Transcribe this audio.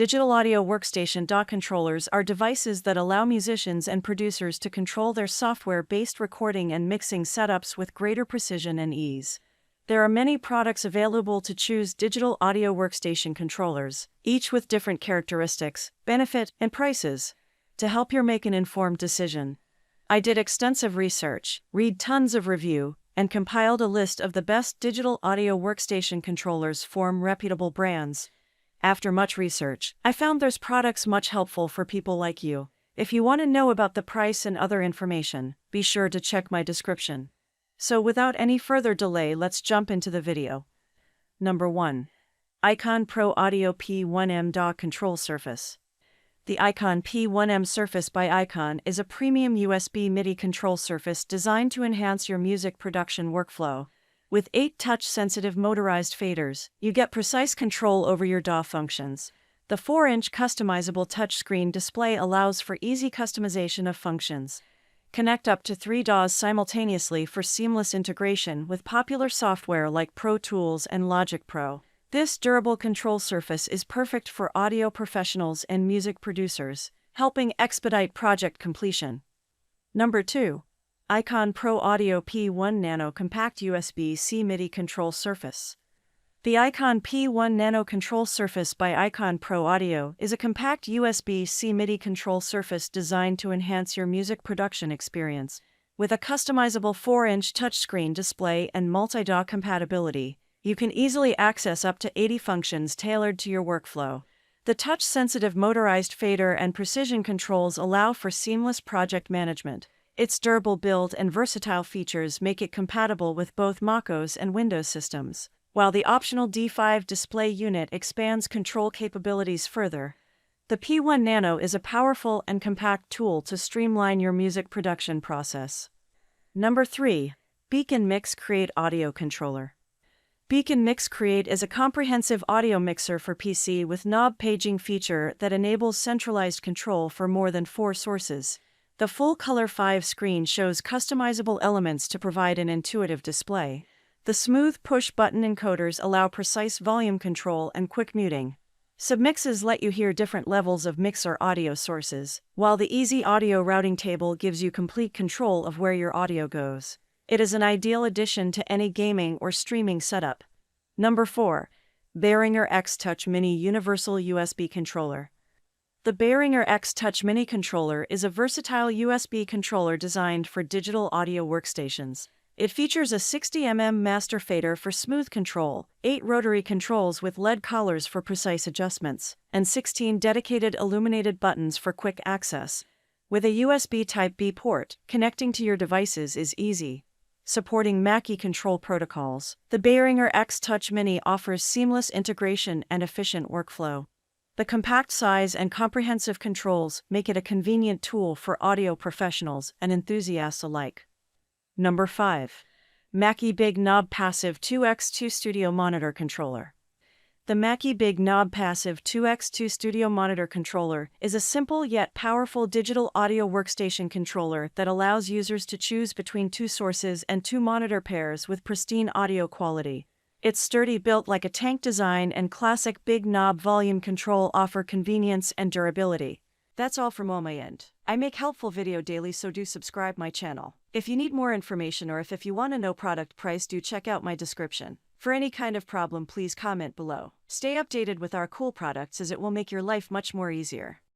Digital audio workstation DAW controllers are devices that allow musicians and producers to control their software-based recording and mixing setups with greater precision and ease. There are many products available to choose digital audio workstation controllers, each with different characteristics, benefit, and prices, to help you make an informed decision. I did extensive research, read tons of review, and compiled a list of the best digital audio workstation controllers from reputable brands. After much research, I found those products much helpful for people like you. If you want to know about the price and other information, be sure to check my description. So without any further delay, let's jump into the video. Number 1. Icon Pro Audio P1M DAW Control Surface. The Icon P1M Surface by Icon is a premium USB MIDI control surface designed to enhance your music production workflow. With 8 touch-sensitive motorized faders, you get precise control over your DAW functions. The 4-inch customizable touchscreen display allows for easy customization of functions. Connect up to 3 DAWs simultaneously for seamless integration with popular software like Pro Tools and Logic Pro. This durable control surface is perfect for audio professionals and music producers, helping expedite project completion. Number 2. Icon Pro Audio P1 Nano Compact USB-C MIDI Control Surface. The Icon P1 Nano Control Surface by Icon Pro Audio is a compact USB-C MIDI control surface designed to enhance your music production experience. With a customizable 4-inch touchscreen display and multi-DAW compatibility, you can easily access up to 80 functions tailored to your workflow. The touch-sensitive motorized fader and precision controls allow for seamless project management. Its durable build and versatile features make it compatible with both MacOS and Windows systems, while the optional D5 display unit expands control capabilities further. The P1 Nano is a powerful and compact tool to streamline your music production process. Number 3. Beacon Mix Create Audio Controller. Beacon Mix Create is a comprehensive audio mixer for PC with knob paging feature that enables centralized control for more than 4 sources. The full-color 5 screen shows customizable elements to provide an intuitive display. The smooth push-button encoders allow precise volume control and quick muting. Submixes let you hear different levels of mixer audio sources, while the easy audio routing table gives you complete control of where your audio goes. It is an ideal addition to any gaming or streaming setup. Number 4. Behringer X Touch Mini Universal USB Controller. The Behringer X Touch Mini Controller is a versatile USB controller designed for digital audio workstations. It features a 60mm master fader for smooth control, 8 rotary controls with LED collars for precise adjustments, and 16 dedicated illuminated buttons for quick access. With a USB Type-B port, connecting to your devices is easy. Supporting Mackie control protocols, the Behringer X Touch Mini offers seamless integration and efficient workflow. The compact size and comprehensive controls make it a convenient tool for audio professionals and enthusiasts alike. Number 5. Mackie Big Knob Passive 2x2 Studio Monitor Controller. The Mackie Big Knob Passive 2x2 Studio Monitor Controller is a simple yet powerful digital audio workstation controller that allows users to choose between 2 sources and 2 monitor pairs with pristine audio quality. Its sturdy built like a tank design and classic big knob volume control offer convenience and durability. That's all from my end. I make helpful video daily, so do subscribe my channel. If you need more information or if you want to know product price, do check out my description. For any kind of problem, please comment below. Stay updated with our cool products as it will make your life much more easier.